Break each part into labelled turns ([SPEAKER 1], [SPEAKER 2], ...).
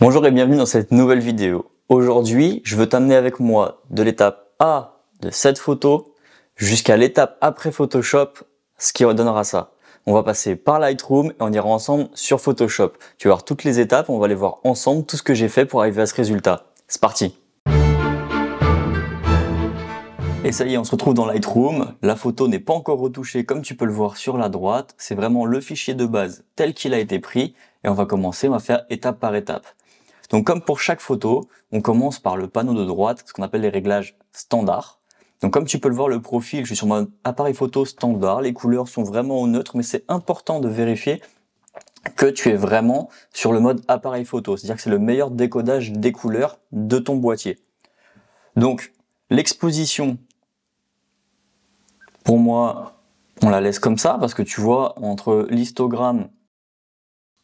[SPEAKER 1] Bonjour et bienvenue dans cette nouvelle vidéo. Aujourd'hui, je veux t'amener avec moi de l'étape A de cette photo jusqu'à l'étape après Photoshop, ce qui redonnera ça. On va passer par Lightroom et on ira ensemble sur Photoshop. Tu vas voir toutes les étapes, on va aller voir ensemble tout ce que j'ai fait pour arriver à ce résultat. C'est parti! Et ça y est, on se retrouve dans Lightroom. La photo n'est pas encore retouchée comme tu peux le voir sur la droite. C'est vraiment le fichier de base tel qu'il a été pris. Et on va commencer, on va faire étape par étape. Donc comme pour chaque photo, on commence par le panneau de droite, ce qu'on appelle les réglages standards. Donc comme tu peux le voir, le profil, je suis sur mon appareil photo standard, les couleurs sont vraiment au neutre, mais c'est important de vérifier que tu es vraiment sur le mode appareil photo, c'est-à-dire que c'est le meilleur décodage des couleurs de ton boîtier. Donc l'exposition, pour moi, on la laisse comme ça, parce que tu vois, entre l'histogramme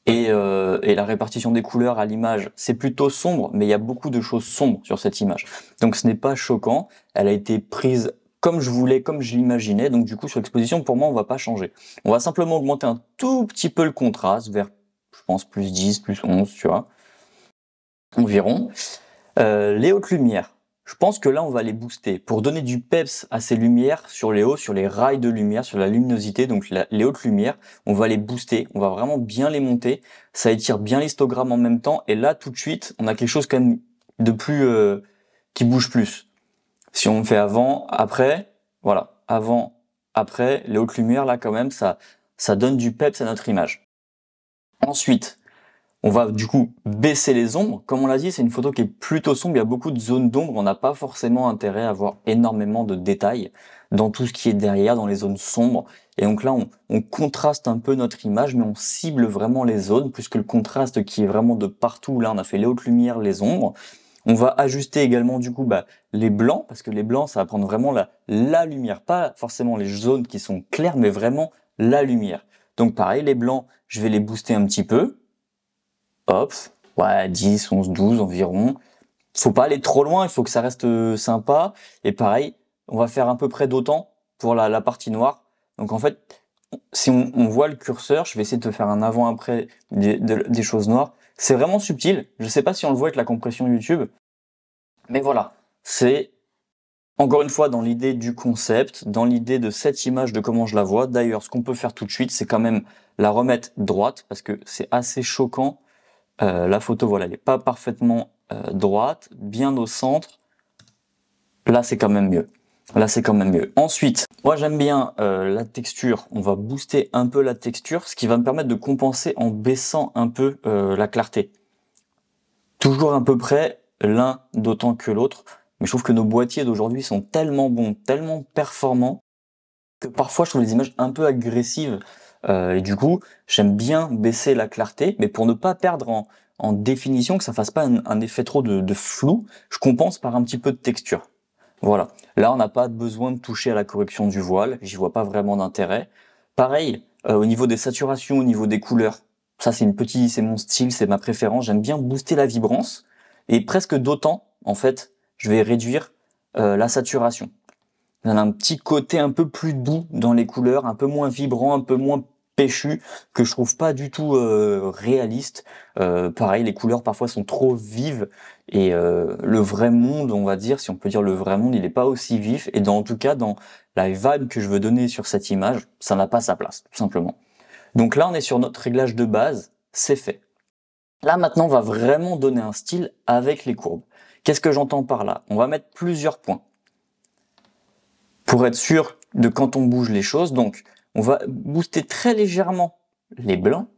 [SPEAKER 1] et la répartition des couleurs à l'image, c'est plutôt sombre, mais il y a beaucoup de choses sombres sur cette image. Donc ce n'est pas choquant, elle a été prise comme je voulais, comme je l'imaginais, donc du coup sur l'exposition, pour moi, on va pas changer. On va simplement augmenter un tout petit peu le contraste, vers, je pense, plus 10, plus 11, tu vois, environ. Les hautes lumières. Je pense que là, on va les booster pour donner du peps à ces lumières sur les hauts, sur les rails de lumière, sur la luminosité. Donc les hautes lumières, on va les booster, on va vraiment bien les monter. Ça étire bien l'histogramme en même temps. Et là, tout de suite, on a quelque chose quand même de plus qui bouge plus. Si on fait avant, après, voilà, avant, après, les hautes lumières là quand même, ça donne du peps à notre image. Ensuite, on va du coup baisser les ombres. Comme on l'a dit, c'est une photo qui est plutôt sombre, il y a beaucoup de zones d'ombre, on n'a pas forcément intérêt à avoir énormément de détails dans tout ce qui est derrière, dans les zones sombres. Et donc là, on contraste un peu notre image, mais on cible vraiment les zones, plus que le contraste qui est vraiment de partout. Là, on a fait les hautes lumières, les ombres. On va ajuster également du coup les blancs, parce que les blancs, ça va prendre vraiment la lumière, pas forcément les zones qui sont claires, mais vraiment la lumière. Donc pareil, les blancs, je vais les booster un petit peu. Hop, ouais, 10, 11, 12 environ. Faut pas aller trop loin, il faut que ça reste sympa. Et pareil, on va faire à peu près d'autant pour la partie noire. Donc en fait, si on voit le curseur, je vais essayer de te faire un avant-après des choses noires. C'est vraiment subtil. Je sais pas si on le voit avec la compression YouTube. Mais voilà, c'est encore une fois dans l'idée du concept, dans l'idée de cette image, de comment je la vois. D'ailleurs, ce qu'on peut faire tout de suite, c'est quand même la remettre droite, parce que c'est assez choquant. La photo, voilà, elle n'est pas parfaitement droite, bien au centre. Là, c'est quand même mieux. Là, c'est quand même mieux. Ensuite, moi, j'aime bien la texture. On va booster un peu la texture, ce qui va me permettre de compenser en baissant un peu la clarté. Toujours à peu près l'un d'autant que l'autre. Mais je trouve que nos boîtiers d'aujourd'hui sont tellement bons, tellement performants, que parfois je trouve les images un peu agressives. Et du coup, j'aime bien baisser la clarté, mais pour ne pas perdre en définition, que ça fasse pas un effet trop de flou, je compense par un petit peu de texture. Voilà. Là, on n'a pas besoin de toucher à la correction du voile, j'y vois pas vraiment d'intérêt. Pareil, au niveau des saturations, au niveau des couleurs, ça c'est mon style, c'est ma préférence, j'aime bien booster la vibrance, et presque d'autant, en fait, je vais réduire la saturation. Il y en a un petit côté un peu plus doux dans les couleurs, un peu moins vibrant, un peu moins péchu, que je trouve pas du tout réaliste. Pareil, les couleurs parfois sont trop vives et le vrai monde, on va dire, si on peut dire le vrai monde, il n'est pas aussi vif. Et en tout cas, dans la vibe que je veux donner sur cette image, ça n'a pas sa place, tout simplement. Donc là, on est sur notre réglage de base, c'est fait. Là, maintenant, on va vraiment donner un style avec les courbes. Qu'est-ce que j'entends par là? On va mettre plusieurs points pour être sûr de quand on bouge les choses. Donc, on va booster très légèrement les blancs,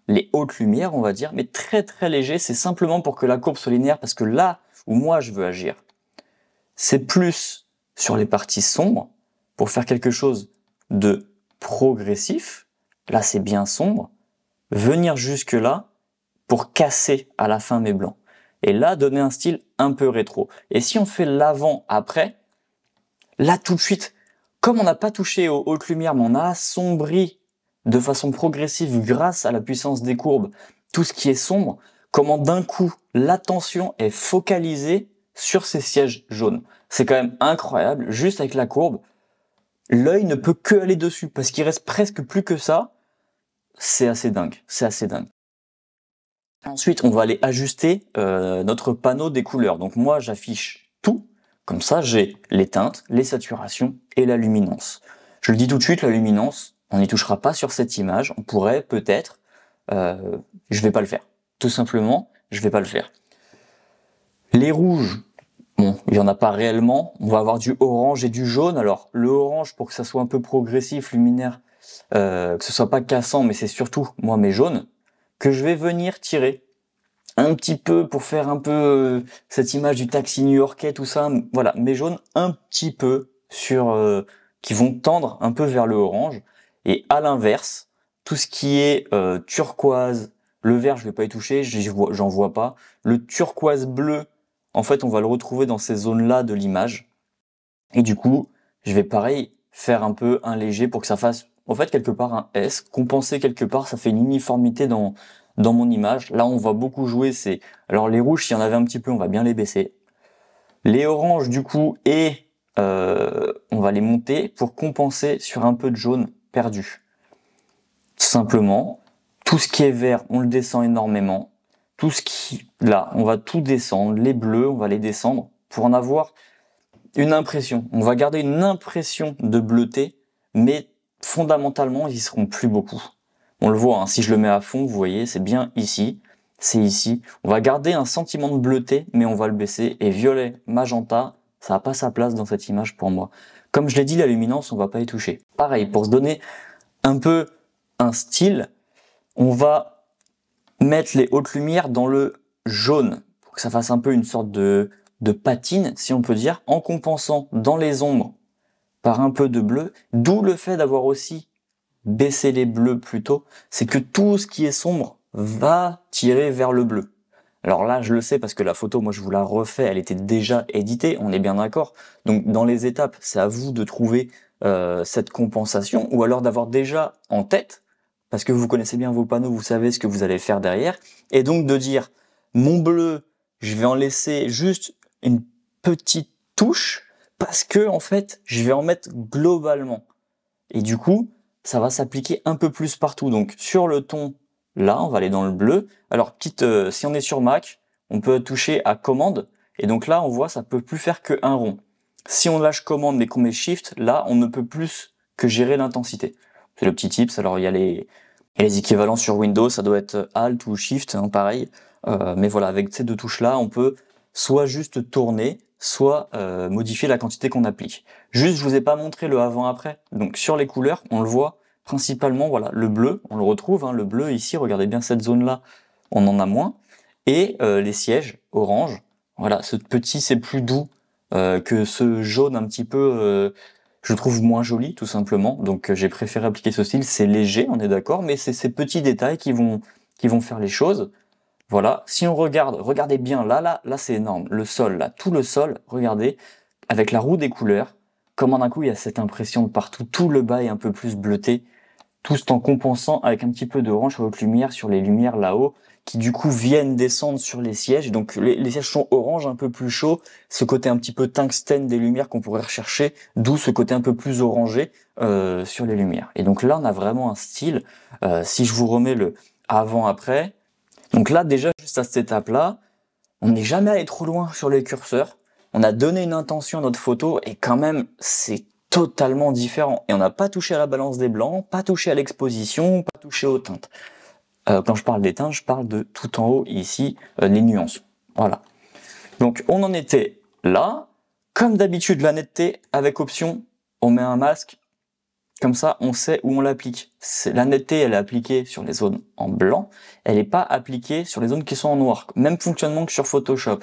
[SPEAKER 1] les hautes lumières, on va dire, mais très très léger. C'est simplement pour que la courbe soit linéaire, parce que là où moi je veux agir, c'est plus sur les parties sombres, pour faire quelque chose de progressif. Là, c'est bien sombre. Venir jusque là pour casser à la fin mes blancs. Et là, donner un style un peu rétro. Et si on fait l'avant-après, là, tout de suite, comme on n'a pas touché aux hautes lumières, mais on a assombri de façon progressive grâce à la puissance des courbes tout ce qui est sombre, comment d'un coup l'attention est focalisée sur ces sièges jaunes. C'est quand même incroyable, juste avec la courbe, l'œil ne peut que aller dessus, parce qu'il reste presque plus que ça. C'est assez dingue, c'est assez dingue. Ensuite, on va aller ajuster notre panneau des couleurs. Donc moi, j'affiche tout. Comme ça, j'ai les teintes, les saturations et la luminance. Je le dis tout de suite, la luminance, on n'y touchera pas sur cette image. On pourrait peut-être, je vais pas le faire. Tout simplement, je vais pas le faire. Les rouges, bon, il y en a pas réellement. On va avoir du orange et du jaune. Alors, le orange, pour que ça soit un peu progressif, luminaire, que ce soit pas cassant, mais c'est surtout, moi, mes jaunes, que je vais venir tirer un petit peu pour faire un peu cette image du taxi new-yorkais, tout ça. Voilà, mes jaunes un petit peu sur qui vont tendre un peu vers le orange. Et à l'inverse, tout ce qui est turquoise, le vert, je vais pas y toucher, j'en vois pas. Le turquoise bleu, en fait, on va le retrouver dans ces zones-là de l'image. Et du coup, je vais pareil faire un peu un léger pour que ça fasse, en fait, quelque part un S, compenser quelque part, ça fait une uniformité dans mon image. Là, on va beaucoup jouer, alors les rouges, s'il y en avait un petit peu, on va bien les baisser. Les oranges, du coup, et on va les monter pour compenser sur un peu de jaune perdu. Simplement, tout ce qui est vert, on le descend énormément. Tout ce qui, là, on va tout descendre. Les bleus, on va les descendre pour en avoir une impression. On va garder une impression de bleuté, mais fondamentalement, ils y seront plus beaucoup. On le voit, hein, si je le mets à fond, vous voyez, c'est bien ici, c'est ici. On va garder un sentiment de bleuté, mais on va le baisser. Et violet, magenta, ça n'a pas sa place dans cette image pour moi. Comme je l'ai dit, la luminance, on va pas y toucher. Pareil, pour se donner un peu un style, on va mettre les hautes lumières dans le jaune, pour que ça fasse un peu une sorte de patine, si on peut dire, en compensant dans les ombres par un peu de bleu, d'où le fait d'avoir aussi baissé les bleus plus tôt, c'est que tout ce qui est sombre va tirer vers le bleu. Alors là, je le sais parce que la photo, moi je vous la refais, elle était déjà éditée, on est bien d'accord. Donc dans les étapes, c'est à vous de trouver cette compensation, ou alors d'avoir déjà en tête, parce que vous connaissez bien vos panneaux, vous savez ce que vous allez faire derrière, et donc de dire, mon bleu, je vais en laisser juste une petite touche, parce que en fait, je vais en mettre globalement. Et du coup, ça va s'appliquer un peu plus partout. Donc sur le ton, là, on va aller dans le bleu. Alors si on est sur Mac, on peut toucher à commande, et donc là, on voit, ça peut plus faire qu'un rond. Si on lâche commande mais qu'on met shift, là, on ne peut plus que gérer l'intensité. C'est le petit tips. Alors il y a les équivalents sur Windows, ça doit être Alt ou Shift, hein, pareil. Mais voilà, avec ces deux touches-là, on peut soit juste tourner, soit modifier la quantité qu'on applique. Juste, je vous ai pas montré le avant-après. Donc sur les couleurs, on le voit principalement, voilà, le bleu, on le retrouve, hein, le bleu ici, regardez bien cette zone-là, on en a moins. Et les sièges, orange, voilà, ce petit, c'est plus doux que ce jaune un petit peu... je trouve moins joli, tout simplement. Donc j'ai préféré appliquer ce style. C'est léger, on est d'accord, mais c'est ces petits détails qui vont faire les choses. Voilà. Si on regarde, regardez bien, là, c'est énorme. Le sol, là, tout le sol, regardez, avec la roue des couleurs, comment d'un coup il y a cette impression de partout. Tout le bas est un peu plus bleuté, tout en compensant avec un petit peu d'orange sur votre lumière, sur les lumières là-haut, qui du coup viennent descendre sur les sièges. Donc les sièges sont orange, un peu plus chaud, ce côté un petit peu tungstène des lumières qu'on pourrait rechercher, d'où ce côté un peu plus orangé sur les lumières. Et donc là, on a vraiment un style. Si je vous remets le avant-après, donc là déjà, juste à cette étape-là, on n'est jamais allé trop loin sur les curseurs. On a donné une intention à notre photo et quand même, c'est totalement différent. Et on n'a pas touché à la balance des blancs, pas touché à l'exposition, pas touché aux teintes. Quand je parle des teintes, je parle de tout en haut ici, les nuances. Voilà. Donc on en était là. Comme d'habitude, la netteté avec option, on met un masque. Comme ça, on sait où on l'applique. La netteté, elle est appliquée sur les zones en blanc. Elle n'est pas appliquée sur les zones qui sont en noir. Même fonctionnement que sur Photoshop.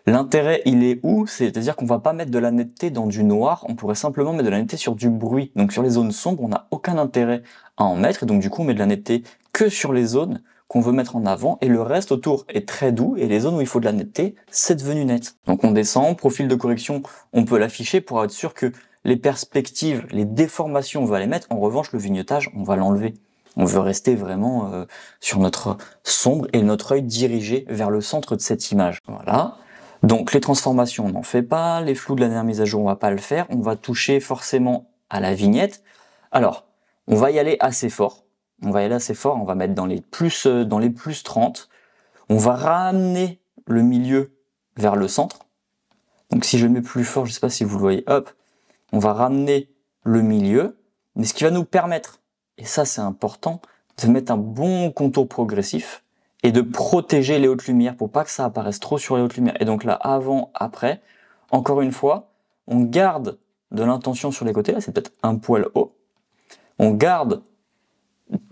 [SPEAKER 1] L'intérêt, il est où? C'est-à-dire qu'on va pas mettre de la netteté dans du noir, on pourrait simplement mettre de la netteté sur du bruit. Donc sur les zones sombres, on n'a aucun intérêt à en mettre, et donc du coup on met de la netteté que sur les zones qu'on veut mettre en avant, et le reste autour est très doux, et les zones où il faut de la netteté, c'est devenu net. Donc on descend, profil de correction, on peut l'afficher pour être sûr que les perspectives, les déformations, on va les mettre, en revanche le vignettage, on va l'enlever. On veut rester vraiment sur notre sombre et notre œil dirigé vers le centre de cette image. Voilà. Donc les transformations, on n'en fait pas, les flous de la dernière mise à jour, on va pas le faire, on va toucher forcément à la vignette. Alors, on va y aller assez fort, on va mettre dans les plus 30, On va ramener le milieu vers le centre. Donc si je mets plus fort, je sais pas si vous le voyez, hop, on va ramener le milieu, mais ce qui va nous permettre, et ça c'est important, de mettre un bon contour progressif et de protéger les hautes lumières pour pas que ça apparaisse trop sur les hautes lumières. Et donc là, avant, après, encore une fois, on garde de l'intention sur les côtés, là c'est peut-être un poil haut, on garde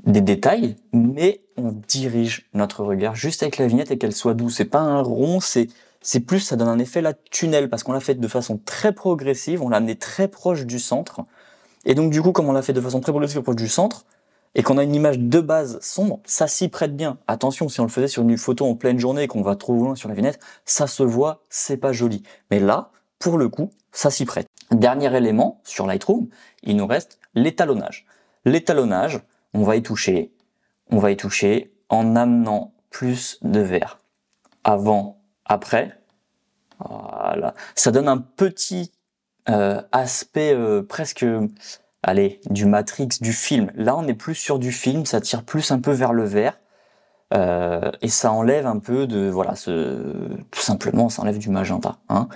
[SPEAKER 1] des détails, mais on dirige notre regard juste avec la vignette et qu'elle soit douce. C'est pas un rond, c'est plus, ça donne un effet là tunnel parce qu'on l'a fait de façon très progressive, on l'a amené très proche du centre. Et donc du coup, comme on l'a fait de façon très progressive proche du centre, et qu'on a une image de base sombre, ça s'y prête bien. Attention, si on le faisait sur une photo en pleine journée et qu'on va trop loin sur la vignette, ça se voit, c'est pas joli. Mais là, pour le coup, ça s'y prête. Dernier élément sur Lightroom, il nous reste l'étalonnage. L'étalonnage, on va y toucher en amenant plus de vert. Avant, après, voilà. Ça donne un petit aspect presque, allez, du Matrix, du film. Là, on est plus sur du film, ça tire plus un peu vers le vert. Et ça enlève un peu de, voilà, tout simplement, ça enlève du magenta. Hein.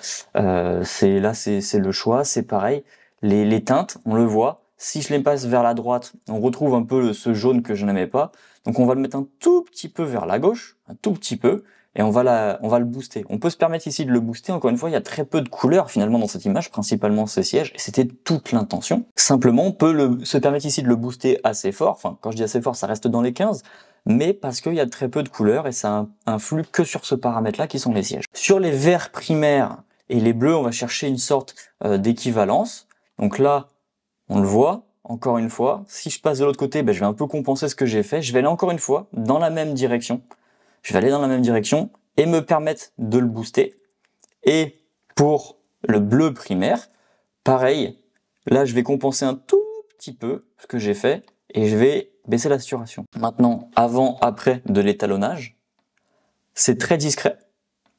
[SPEAKER 1] C'est le choix, c'est pareil. Les teintes, on le voit. Si je les passe vers la droite, on retrouve un peu ce jaune que je n'aimais pas. Donc on va le mettre un tout petit peu vers la gauche, un tout petit peu, et on va le booster. On peut se permettre ici de le booster. Encore une fois, il y a très peu de couleurs finalement dans cette image, principalement ces sièges, et c'était toute l'intention. Simplement, on peut se permettre ici de le booster assez fort. Enfin, quand je dis assez fort, ça reste dans les 15, mais parce qu'il y a très peu de couleurs et ça influe que sur ce paramètre-là qui sont les sièges. Sur les verts primaires et les bleus, on va chercher une sorte d'équivalence. Donc là, on le voit, encore une fois, si je passe de l'autre côté, je vais un peu compenser ce que j'ai fait. Je vais aller encore une fois dans la même direction. Je vais aller dans la même direction et me permettre de le booster. Et pour le bleu primaire, pareil, là je vais compenser un tout petit peu ce que j'ai fait et je vais baisser la saturation. Maintenant, avant, après de l'étalonnage, c'est très discret.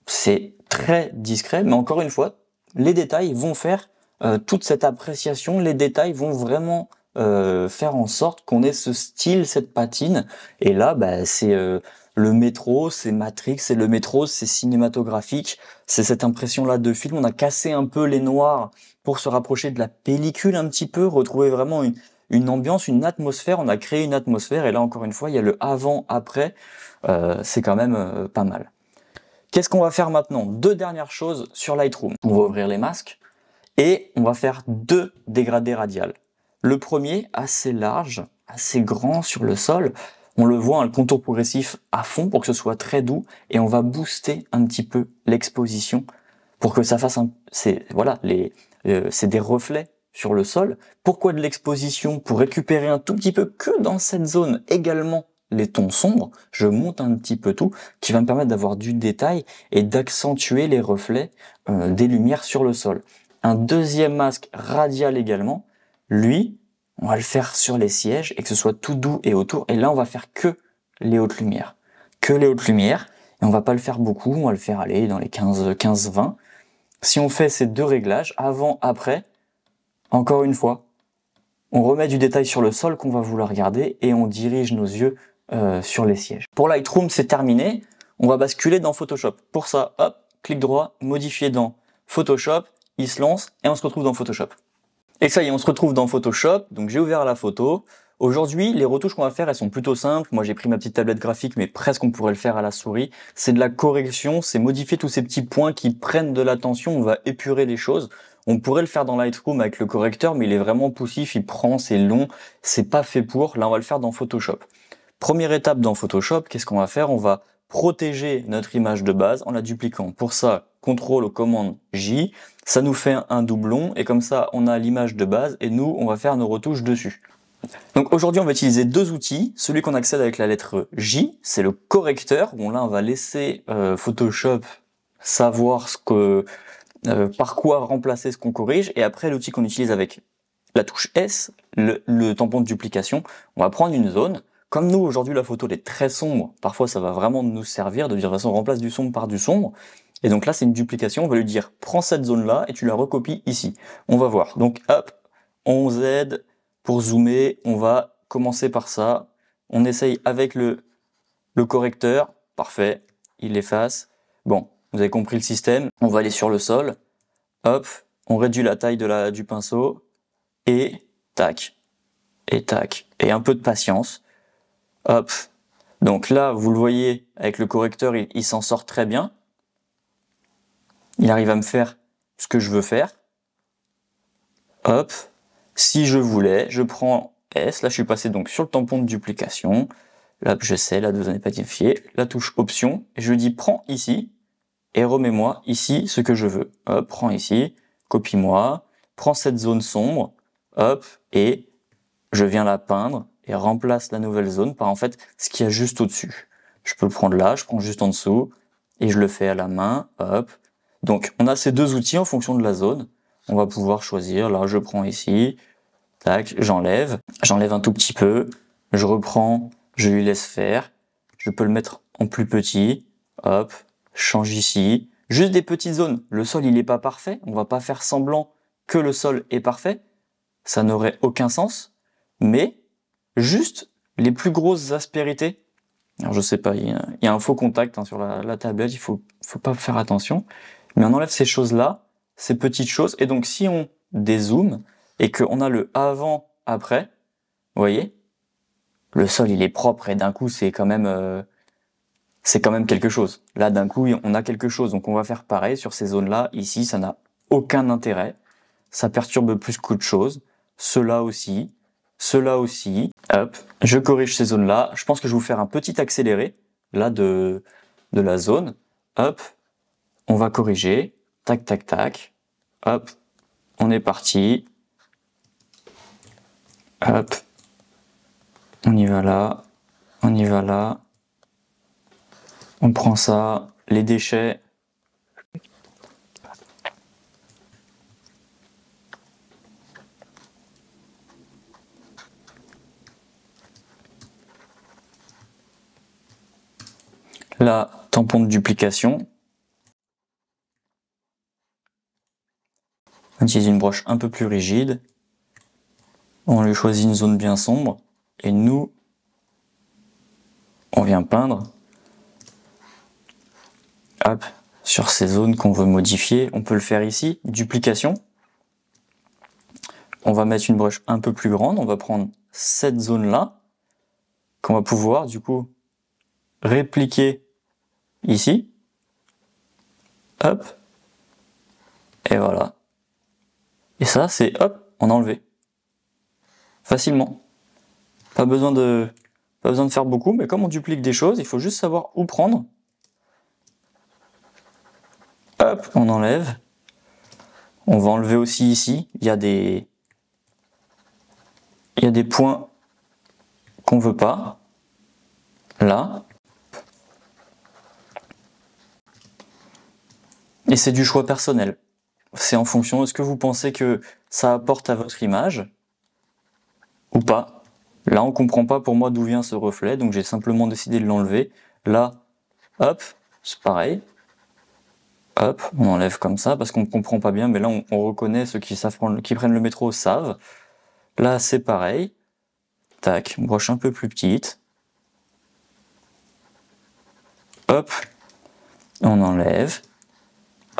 [SPEAKER 1] C'est très discret, mais encore une fois, les détails vont faire toute cette appréciation, les détails vont vraiment faire en sorte qu'on ait ce style, cette patine. Et là, c'est le métro, c'est Matrix, c'est le métro, c'est cinématographique, c'est cette impression-là de film. On a cassé un peu les noirs pour se rapprocher de la pellicule un petit peu, retrouver vraiment une ambiance, une atmosphère. On a créé une atmosphère et là, encore une fois, il y a le avant-après. C'est quand même pas mal. Qu'est-ce qu'on va faire maintenant? Deux dernières choses sur Lightroom. On va ouvrir les masques et on va faire deux dégradés radiales. Le premier, assez large, assez grand sur le sol. On le voit, le contour progressif à fond pour que ce soit très doux et on va booster un petit peu l'exposition pour que ça fasse c'est des reflets sur le sol. Pourquoi de l'exposition? Pour récupérer un tout petit peu que dans cette zone également les tons sombres, je monte un petit peu tout, qui va me permettre d'avoir du détail et d'accentuer les reflets des lumières sur le sol. Un deuxième masque radial également, lui, on va le faire sur les sièges et que ce soit tout doux et autour. Et là, on va faire que les hautes lumières. Que les hautes lumières. Et on va pas le faire beaucoup, on va le faire aller dans les 15-20. Si on fait ces deux réglages, avant, après, encore une fois, on remet du détail sur le sol qu'on va vouloir regarder et on dirige nos yeux sur les sièges. Pour Lightroom, c'est terminé. On va basculer dans Photoshop. Pour ça, hop, clic droit, modifier dans Photoshop, il se lance et on se retrouve dans Photoshop. Et ça y est, on se retrouve dans Photoshop. Donc j'ai ouvert la photo. Aujourd'hui, les retouches qu'on va faire, elles sont plutôt simples. Moi, j'ai pris ma petite tablette graphique, mais presque on pourrait le faire à la souris. C'est de la correction, c'est modifier tous ces petits points qui prennent de l'attention. On va épurer les choses. On pourrait le faire dans Lightroom avec le correcteur, mais il est vraiment poussif, il prend, c'est long, c'est pas fait pour. Là, on va le faire dans Photoshop. Première étape dans Photoshop, qu'est-ce qu'on va faire? On va protéger notre image de base en la dupliquant. Pour ça, CTRL ou commande J, ça nous fait un doublon et comme ça, on a l'image de base et nous, on va faire nos retouches dessus. Donc aujourd'hui, on va utiliser deux outils. Celui qu'on accède avec la lettre J, c'est le correcteur. Bon là, on va laisser Photoshop savoir par quoi remplacer ce qu'on corrige. Et après, l'outil qu'on utilise avec la touche S, le tampon de duplication, on va prendre une zone. Comme nous, aujourd'hui, la photo elle est très sombre, parfois ça va vraiment nous servir de dire de toute façon, on remplace du sombre par du sombre. Et donc là, c'est une duplication, on va lui dire, prends cette zone-là et tu la recopies ici. On va voir. Donc hop, on Z pour zoomer, on va commencer par ça. On essaye avec le correcteur, parfait. il efface. Bon, vous avez compris le système. On va aller sur le sol. Hop, on réduit la taille du pinceau. Et tac, et tac. Et un peu de patience. Hop. Donc là, vous le voyez, avec le correcteur, il s'en sort très bien. Il arrive à me faire ce que je veux faire. Hop. Si je voulais, je prends S. Là, je suis passé donc sur le tampon de duplication. Là, je sais, la dose n'est pas identifiée. La touche option. Et je dis prends ici. Et remets-moi ici ce que je veux. Hop, prends ici. Copie-moi. Prends cette zone sombre. Hop. Et je viens la peindre. Et remplace la nouvelle zone par en fait ce qu'il y a juste au-dessus. Je peux le prendre là, je prends juste en dessous. Et je le fais à la main. Hop. Donc, on a ces deux outils en fonction de la zone. On va pouvoir choisir. Là, je prends ici. Tac, j'enlève un tout petit peu, je reprends, je lui laisse faire, je peux le mettre en plus petit, hop, change ici, juste des petites zones, le sol il est pas parfait, on va pas faire semblant que le sol est parfait, ça n'aurait aucun sens, mais juste les plus grosses aspérités, alors je sais pas, il y a un faux contact hein, sur la tablette, il faut pas faire attention, mais on enlève ces choses-là, ces petites choses, et donc si on dézoome, et qu'on a le avant-après, vous voyez, le sol il est propre et d'un coup c'est quand même quelque chose. Là d'un coup on a quelque chose, donc on va faire pareil sur ces zones-là. Ici ça n'a aucun intérêt, ça perturbe plus qu'autre chose. Cela aussi, hop, je corrige ces zones-là. Je pense que je vais vous faire un petit accéléré là de la zone. Hop, on va corriger, tac tac tac, hop, on est parti. Hop, on y va là, on y va là, on prend ça, les déchets, là, tampon de duplication, on utilise une broche un peu plus rigide, on lui choisit une zone bien sombre, et nous, on vient peindre, hop, sur ces zones qu'on veut modifier, on peut le faire ici, duplication, on va mettre une broche un peu plus grande, on va prendre cette zone-là, qu'on va pouvoir du coup répliquer ici, hop, et voilà. Et ça, c'est hop, en enlever. Facilement. Pas besoin de faire beaucoup, mais comme on duplique des choses, il faut juste savoir où prendre. Hop, on enlève. On va enlever aussi ici, il y a des points qu'on veut pas. Là. Et c'est du choix personnel. C'est en fonction de ce que vous pensez que ça apporte à votre image ou pas. Là, on comprend pas pour moi d'où vient ce reflet, donc j'ai simplement décidé de l'enlever. Là, hop, c'est pareil. Hop, on enlève comme ça parce qu'on ne comprend pas bien, mais là, on reconnaît ceux qui prennent le métro savent. Là, c'est pareil. Tac, une broche un peu plus petite. Hop, on enlève.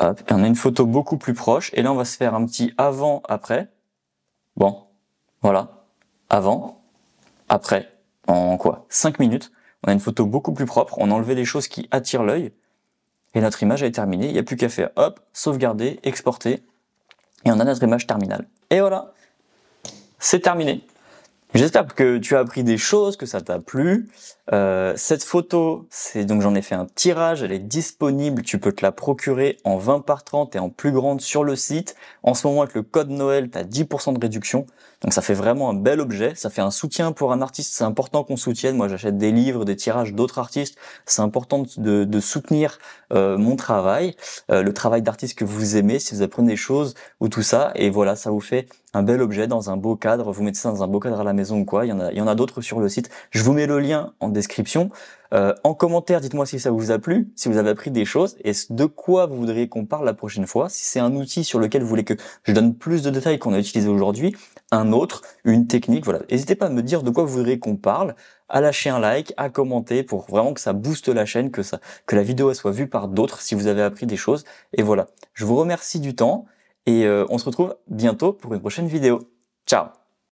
[SPEAKER 1] Hop, et on a une photo beaucoup plus proche. Et là, on va se faire un petit avant-après. Bon, voilà. Avant, après, en quoi 5 minutes. On a une photo beaucoup plus propre. On a enlevé les choses qui attirent l'œil. Et notre image est terminée. Il n'y a plus qu'à faire. Hop, sauvegarder, exporter. Et on a notre image terminale. Et voilà. C'est terminé. J'espère que tu as appris des choses, que ça t'a plu. Cette photo, donc j'en ai fait un tirage, elle est disponible, tu peux te la procurer en 20 par 30 et en plus grande sur le site. En ce moment avec le code Noël, tu as 10% de réduction, donc ça fait vraiment un bel objet, ça fait un soutien pour un artiste, c'est important qu'on soutienne. Moi j'achète des livres, des tirages d'autres artistes, c'est important de soutenir mon travail, le travail d'artiste que vous aimez, si vous apprenez des choses ou tout ça, et voilà, ça vous fait un bel objet dans un beau cadre, vous mettez ça dans un beau cadre à la maison ou quoi, il y en a d'autres sur le site, je vous mets le lien en description. En commentaire, dites-moi si ça vous a plu, si vous avez appris des choses et de quoi vous voudriez qu'on parle la prochaine fois. Si c'est un outil sur lequel vous voulez que je donne plus de détails qu'on a utilisé aujourd'hui, un autre, une technique, voilà. N'hésitez pas à me dire de quoi vous voudriez qu'on parle, à lâcher un like, à commenter pour vraiment que ça booste la chaîne, que la vidéo elle soit vue par d'autres si vous avez appris des choses. Et voilà. Je vous remercie du temps et on se retrouve bientôt pour une prochaine vidéo. Ciao!